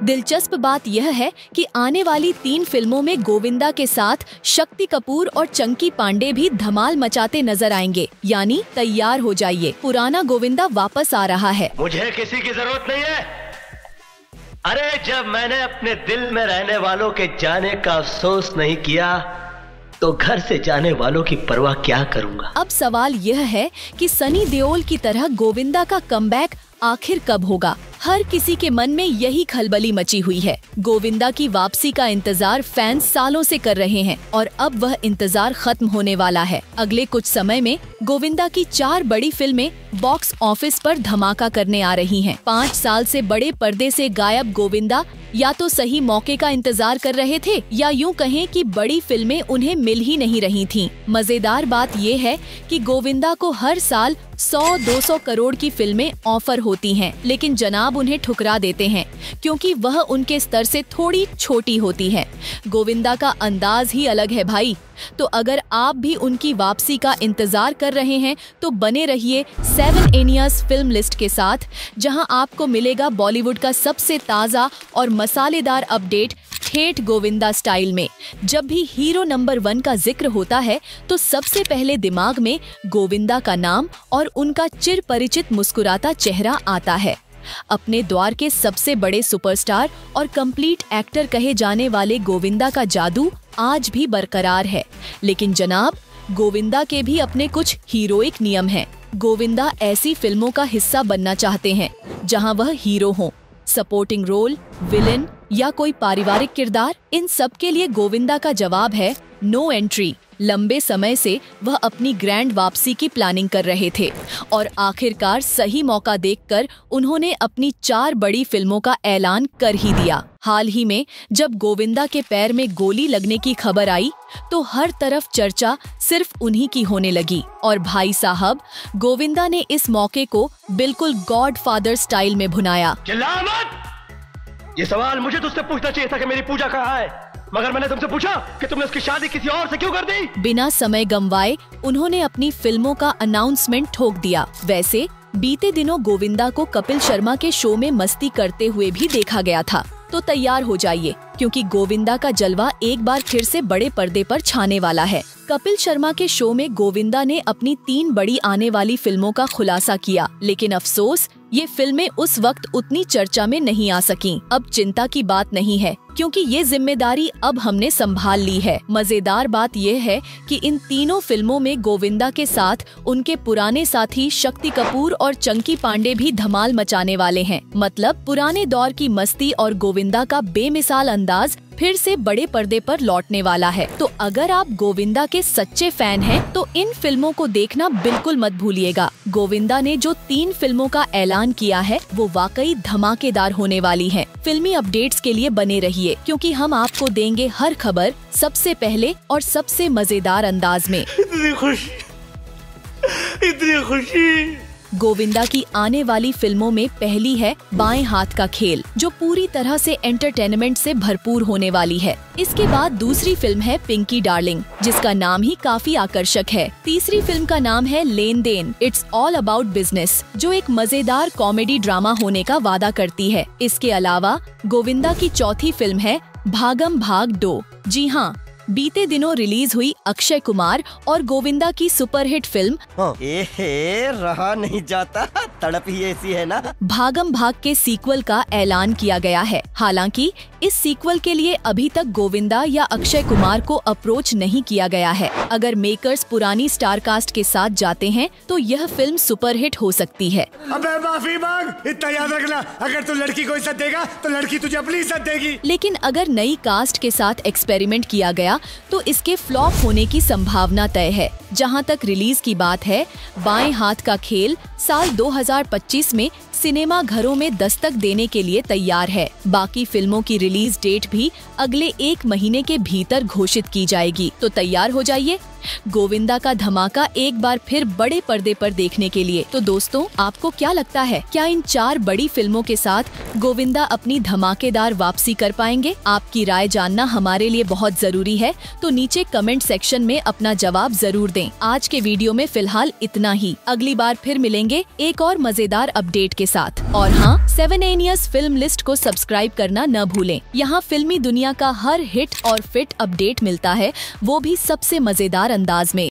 दिलचस्प बात यह है कि आने वाली 3 फिल्मों में गोविंदा के साथ शक्ति कपूर और चंकी पांडे भी धमाल मचाते नजर आएंगे। यानी तैयार हो जाइए, पुराना गोविंदा वापस आ रहा है। मुझे किसी की जरूरत नहीं है। अरे जब मैंने अपने दिल में रहने वालों के जाने का अफसोस नहीं किया तो घर से जाने वालों की परवाह क्या करूंगा। अब सवाल यह है कि सनी देओल की तरह गोविंदा का कमबैक आखिर कब होगा। हर किसी के मन में यही खलबली मची हुई है। गोविंदा की वापसी का इंतजार फैंस सालों से कर रहे हैं और अब वह इंतजार खत्म होने वाला है। अगले कुछ समय में गोविंदा की 4 बड़ी फिल्में बॉक्स ऑफिस पर धमाका करने आ रही हैं। 5 साल से बड़े पर्दे से गायब गोविंदा या तो सही मौके का इंतजार कर रहे थे या यूं कहें कि बड़ी फिल्में उन्हें मिल ही नहीं रही थीं। मजेदार बात ये है कि गोविंदा को हर साल 100-200 करोड़ की फिल्में ऑफर होती हैं, लेकिन जनाब उन्हें ठुकरा देते हैं क्योंकि वह उनके स्तर से थोड़ी छोटी होती है। गोविंदा का अंदाज ही अलग है भाई। तो अगर आप भी उनकी वापसी का इंतजार कर रहे हैं तो बने रहिए 7 एनियाज फिल्म लिस्ट के साथ, जहां आपको मिलेगा बॉलीवुड का सबसे ताज़ा और मसालेदार अपडेट ठेठ गोविंदा स्टाइल में। जब भी हीरो नंबर 1 का जिक्र होता है तो सबसे पहले दिमाग में गोविंदा का नाम और उनका चिर परिचित मुस्कुराता चेहरा आता है। अपने द्वार के सबसे बड़े सुपरस्टार और कंप्लीट एक्टर कहे जाने वाले गोविंदा का जादू आज भी बरकरार है, लेकिन जनाब गोविंदा के भी अपने कुछ हीरोइक नियम हैं। गोविंदा ऐसी फिल्मों का हिस्सा बनना चाहते हैं जहां वह हीरो हों, सपोर्टिंग रोल, विलेन या कोई पारिवारिक किरदार। इन सब के लिए गोविंदा का जवाब है नो एंट्री। लंबे समय से वह अपनी ग्रैंड वापसी की प्लानिंग कर रहे थे और आखिरकार सही मौका देखकर उन्होंने अपनी 4 बड़ी फिल्मों का ऐलान कर ही दिया। हाल ही में जब गोविंदा के पैर में गोली लगने की खबर आई तो हर तरफ चर्चा सिर्फ उन्हीं की होने लगी और भाई साहब गोविंदा ने इस मौके को बिल्कुल गॉडफादर स्टाइल में भुनाया। चिल्ला मत! ये सवाल मुझे तुझसे पूछना चाहिए था कि मेरी पूजा कहाँ है, मगर मैंने तुमसे पूछा कि तुमने उसकी शादी किसी और से क्यों कर दी। बिना समय गंवाए उन्होंने अपनी फिल्मों का अनाउंसमेंट ठोक दिया। वैसे बीते दिनों गोविंदा को कपिल शर्मा के शो में मस्ती करते हुए भी देखा गया था, तो तैयार हो जाइए क्योंकि गोविंदा का जलवा एक बार फिर से बड़े पर्दे पर छाने वाला है। कपिल शर्मा के शो में गोविंदा ने अपनी 3 बड़ी आने वाली फिल्मों का खुलासा किया, लेकिन अफसोस ये फिल्में उस वक्त उतनी चर्चा में नहीं आ सकीं। अब चिंता की बात नहीं है क्योंकि ये जिम्मेदारी अब हमने संभाल ली है। मजेदार बात यह है कि इन तीनों फिल्मों में गोविंदा के साथ उनके पुराने साथी शक्ति कपूर और चंकी पांडे भी धमाल मचाने वाले हैं। मतलब पुराने दौर की मस्ती और गोविंदा का बेमिसाल अंदाज फिर से बड़े पर्दे पर लौटने वाला है। तो अगर आप गोविंदा के सच्चे फैन हैं तो इन फिल्मों को देखना बिल्कुल मत भूलिएगा। गोविंदा ने जो 3 फिल्मों का ऐलान किया है वो वाकई धमाकेदार होने वाली हैं। फिल्मी अपडेट्स के लिए बने रहिए क्योंकि हम आपको देंगे हर खबर सबसे पहले और सबसे मजेदार अंदाज में। इतनी खुशी। गोविंदा की आने वाली फिल्मों में पहली है बाएं हाथ का खेल, जो पूरी तरह से एंटरटेनमेंट से भरपूर होने वाली है। इसके बाद दूसरी फिल्म है पिंकी डार्लिंग, जिसका नाम ही काफी आकर्षक है। तीसरी फिल्म का नाम है Len Den, it's all about business, जो एक मजेदार कॉमेडी ड्रामा होने का वादा करती है। इसके अलावा गोविंदा की चौथी फिल्म है भागम भाग 2। जी हाँ, बीते दिनों रिलीज हुई अक्षय कुमार और गोविंदा की सुपरहिट फिल्म रहा नहीं जाता, तड़प ही ऐसी है ना, भागम भाग के सीक्वल का ऐलान किया गया है। हालांकि इस सीक्वल के लिए अभी तक गोविंदा या अक्षय कुमार को अप्रोच नहीं किया गया है। अगर मेकर्स पुरानी स्टार कास्ट के साथ जाते हैं तो यह फिल्म सुपरहिट हो सकती है। अबे माफी मांग, इतना याद रखना, अगर तू लड़की को इज्जत देगा तो लड़की तुझे अपनी इज्जत देगी। लेकिन अगर नई कास्ट के साथ एक्सपेरिमेंट किया गया तो इसके फ्लॉप होने की संभावना तय है। जहां तक रिलीज की बात है, बाएं हाथ का खेल साल 2025 में सिनेमा घरों में दस्तक देने के लिए तैयार है। बाकी फिल्मों की रिलीज डेट भी अगले 1 महीने के भीतर घोषित की जाएगी, तो तैयार हो जाइए गोविंदा का धमाका एक बार फिर बड़े पर्दे पर देखने के लिए। तो दोस्तों, आपको क्या लगता है, क्या इन 4 बड़ी फिल्मों के साथ गोविंदा अपनी धमाकेदार वापसी कर पाएंगे? आपकी राय जानना हमारे लिए बहुत जरूरी है, तो नीचे कमेंट सेक्शन में अपना जवाब जरूर दें। आज के वीडियो में फिलहाल इतना ही। अगली बार फिर मिलेंगे मिलेंगे एक और मजेदार अपडेट के साथ। और हाँ, 7 एनियस फिल्म लिस्ट को सब्सक्राइब करना न भूलें। यहाँ फिल्मी दुनिया का हर हिट और फिट अपडेट मिलता है, वो भी सबसे मजेदार अंदाज में।